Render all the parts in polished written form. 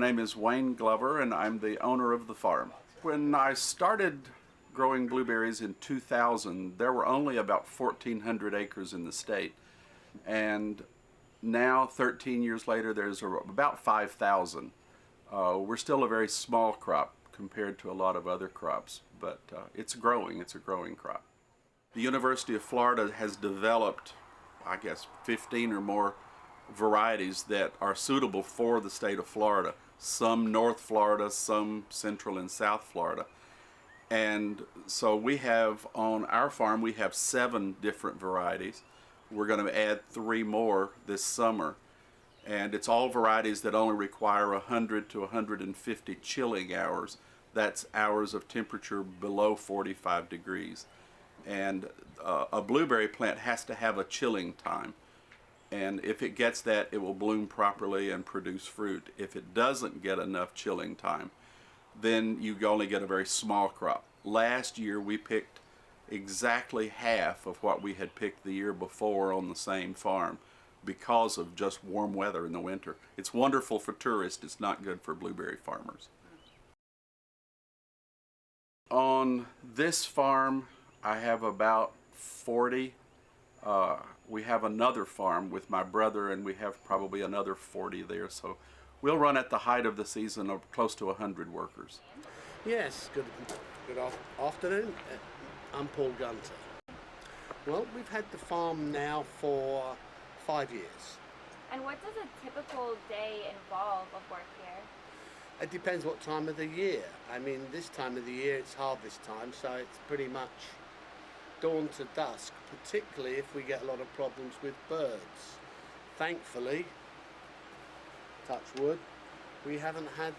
name is Wayne Glover, and I'm the owner of the farm. When I started growing blueberries in 2000, there were only about 1,400 acres in the state. And now, 13 years later, there's about 5,000. We're still a very small crop compared to a lot of other crops, but it's growing. It's a growing crop. The University of Florida has developed, I guess, 15 or more varieties that are suitable for the state of Florida. Some North Florida, some Central and South Florida. And so we have, on our farm, we have 7 different varieties. We're going to add 3 more this summer. And it's all varieties that only require 100 to 150 chilling hours. That's hours of temperature below 45 degrees. And a blueberry plant has to have a chilling time. And if it gets that, it will bloom properly and produce fruit. If it doesn't get enough chilling time, then you only get a very small crop. Last year we picked exactly half of what we had picked the year before on the same farm because of just warm weather in the winter. It's wonderful for tourists, it's not good for blueberry farmers. On this farm I have about 40. We have another farm with my brother, and we have probably another 40 there. So we'll run at the height of the season of close to 100 workers. Yes, good afternoon. I'm Paul Gunter. Well, we've had the farm now for 5 years. And what does a typical day involve of work here? It depends what time of the year. I mean, this time of the year it's harvest time, so it's pretty much dawn to dusk, particularly if we get a lot of problems with birds. Thankfully, touch wood, we haven't had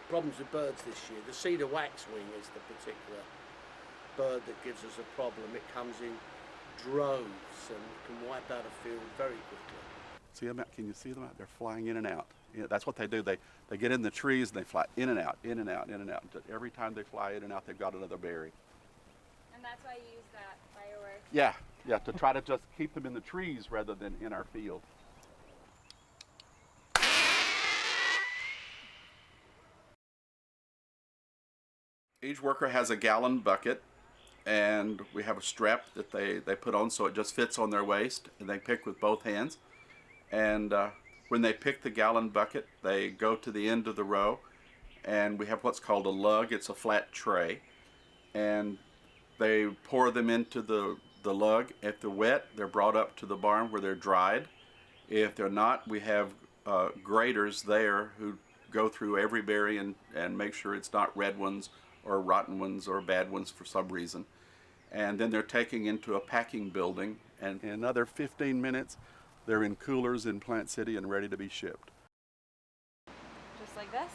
problems with birds this year. The cedar waxwing is the particular bird that gives us a problem. It comes in droves and can wipe out a field very quickly. See them out? Can you see them out? They're flying in and out. Yeah, that's what they do. They get in the trees and they fly in and out, in and out, in and out. Every time they fly in and out, they've got another berry. And that's why you use that firework? Yeah, to try to just keep them in the trees rather than in our field. Each worker has a gallon bucket, and we have a strap that they put on so it just fits on their waist, and they pick with both hands. And when they pick the gallon bucket, they go to the end of the row, and we have what's called a lug. It's a flat tray, and they pour them into the lug. If they're wet, they're brought up to the barn where they're dried. If they're not, we have graders there who go through every berry and make sure it's not red ones or rotten ones or bad ones for some reason. And then they're taken into a packing building, and in another 15 minutes they're in coolers in Plant City and ready to be shipped. Just like this?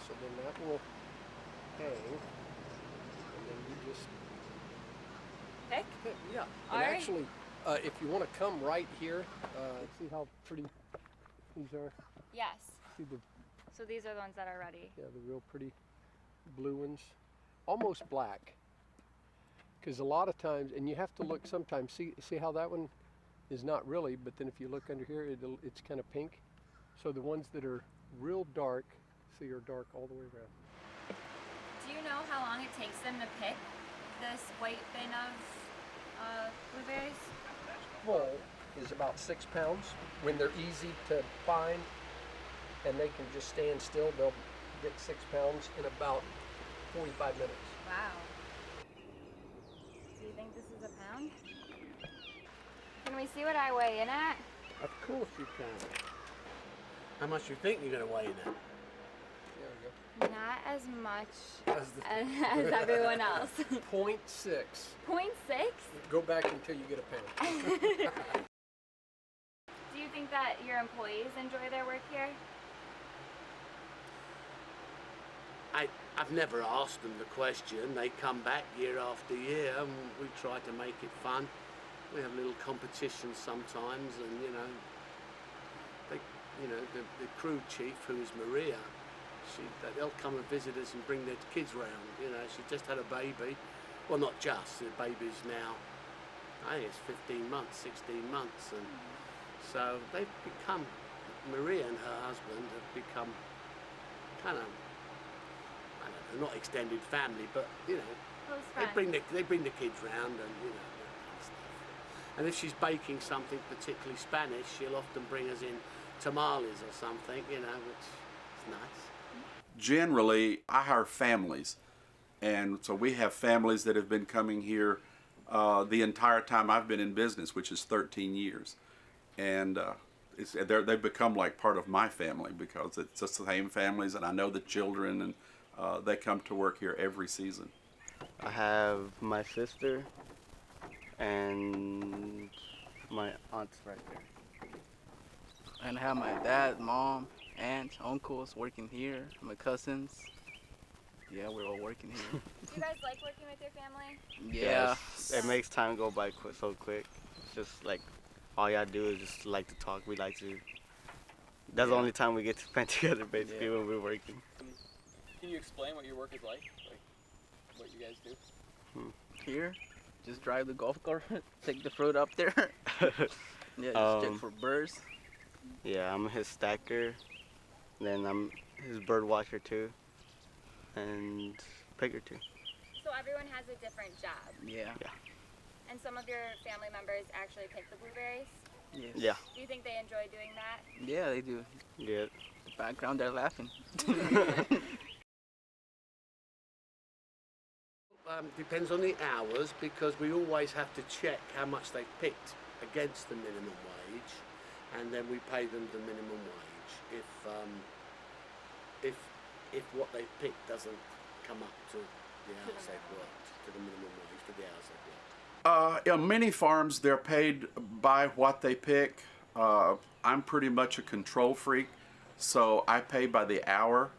So then that will hang, and then you just Pick? yeah. All And right. actually, if you want to come right here, see how pretty these are? Yes. See the, So these are the ones that are ready. yeah, the real pretty blue ones, almost black. Because a lot of times, and you have to look sometimes, see how that one is not really, but then if you look under here, it's kind of pink. So the ones that are real dark, see, are dark all the way around. Do you know how long it takes them to pick this white bin of blueberries? Full is about 6 pounds. When they're easy to find and they can just stand still, they'll get 6 pounds in about 45 minutes. Wow. Do you think this is a pound? Can we see what I weigh in at? Of course you can. How much you think you're going to weigh in at? There Not as much we as everyone else. go. 0.6. 0.6? Go back until you get a pound. Do you think that your employees enjoy their work here? I've never asked them the question. They come back year after year, and we try to make it fun. We have little competitions sometimes, and the crew chief, who is Maria, they'll come and visit us and bring their kids round. She just had a baby. Well, not just. The baby's now, I think it's 15 months, 16 months, and so they've become. Maria and her husband have become kind of, I don't know, not extended family, but you know, Close they friends. bring the kids round and you know that kind of stuff. And if she's baking something particularly Spanish, she'll often bring us in tamales or something, you know, which is nice. Generally, I hire families, and so we have families that have been coming here the entire time I've been in business, which is 13 years, and they've become like part of my family because it's just the same families, and I know the children, and they come to work here every season. I have my sister and my aunts right there. And I have my dad, mom, aunt, uncles working here, my cousins. Yeah, we're all working here. Do you guys like working with your family? Yeah. Yes, it makes time go by so quick. It's just like all y'all do is just like to talk. We like to. That's the only time we get to spend together, basically, when we're working. Can you explain what your work is like what you guys do? Here, just drive the golf cart, take the fruit up there. Yeah, just check for birds. Yeah, I'm his stacker. Then I'm his bird watcher too, and picker too. So everyone has a different job, Yeah. and some of your family members actually pick the blueberries. Yes. Yeah. Do you think they enjoy doing that? Yeah, they do. Yeah. The background, they're laughing. Depends on the hours because we always have to check how much they've picked against the minimum wage, and then we pay them the minimum wage if what they've picked doesn't come up to the hours they've worked, to the minimum wage for the hours they've worked. In many farms, they're paid by what they pick. I'm pretty much a control freak, so I pay by the hour,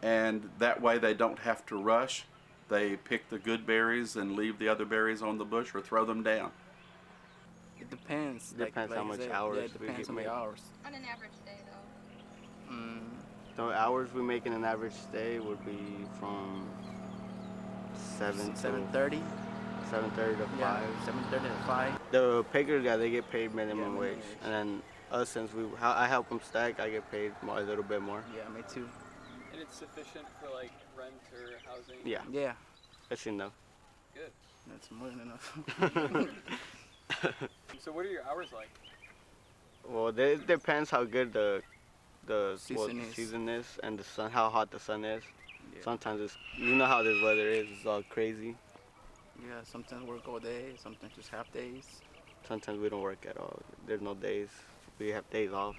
and that way they don't have to rush. They pick the good berries and leave the other berries on the bush or throw them down. It depends. Depends how I much said, hours Yeah, it we depends get on the made. hours. On an average day, though. The hours we make in an average day would be from 7:30. 7:30 to 5. 7:30 to 5. The pickers, yeah, they get paid minimum minimum wage. wage. And then us, since I help them stack, I get paid a little bit more. Yeah, me too. And it's sufficient for like rent or housing? Yeah, Yeah, that's enough. Good. that's more than enough. So what are your hours like? Well, it depends how good the Season is. and the sun, how hot the sun is. Yeah. Sometimes you know how this weather is. It's all crazy. Yeah, sometimes work all day, sometimes just half days. Sometimes we don't work at all. There's no days. We have days off.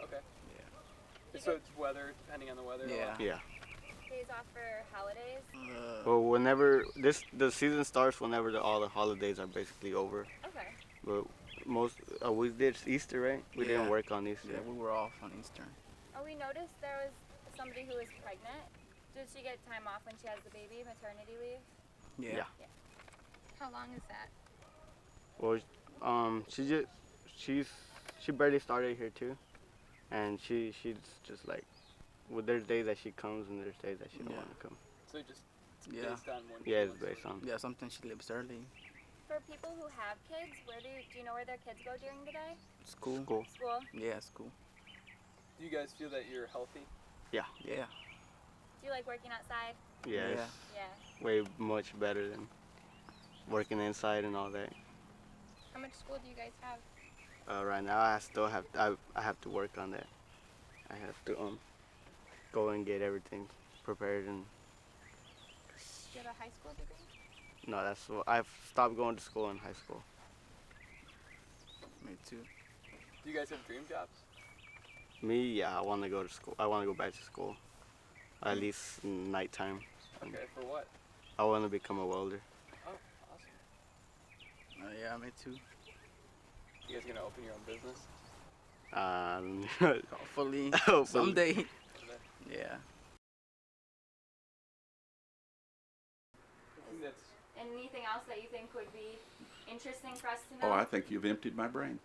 Okay. Yeah. So it's weather, depending on the weather? Yeah. Yeah. Days off for holidays? Well, whenever the season starts, whenever all the holidays are basically over. Okay. But we did Easter, right? We didn't Yeah. work on Easter. Yeah, we were off on Easter. Oh, we noticed there was somebody who was pregnant. Does she get time off when she has the baby, maternity leave? Yeah. Yeah. How long is that? Well, she barely started here too, and she's just like, well, there's days that she comes and there's days that she don't Yeah. want to come. So just Yeah. based on when Yeah, it's she wants based on. Yeah, sometimes she leaves early. For people who have kids, do you know where their kids go during the day? School. School. School. Yeah, school. Do you guys feel that you're healthy? Yeah. Do you like working outside? Yeah, Yeah. it's Yeah. way much better than working inside and all that. How much school do you guys have? Right now, I still have I have to work on that. I have to go and get everything prepared, and Do you have a high school degree? no, that's what I've stopped going to school in high school. Me too. Do you guys have dream jobs? Me, yeah, I want to go to school. I want to go back to school, at least nighttime. Okay, for what? I want to become a welder. Oh, awesome. Yeah, me too. You guys gonna open your own business? Hopefully, Hopefully. someday. Okay. Yeah. I think that's Anything else that you think would be interesting for us to Oh, know? I think you've emptied my brain.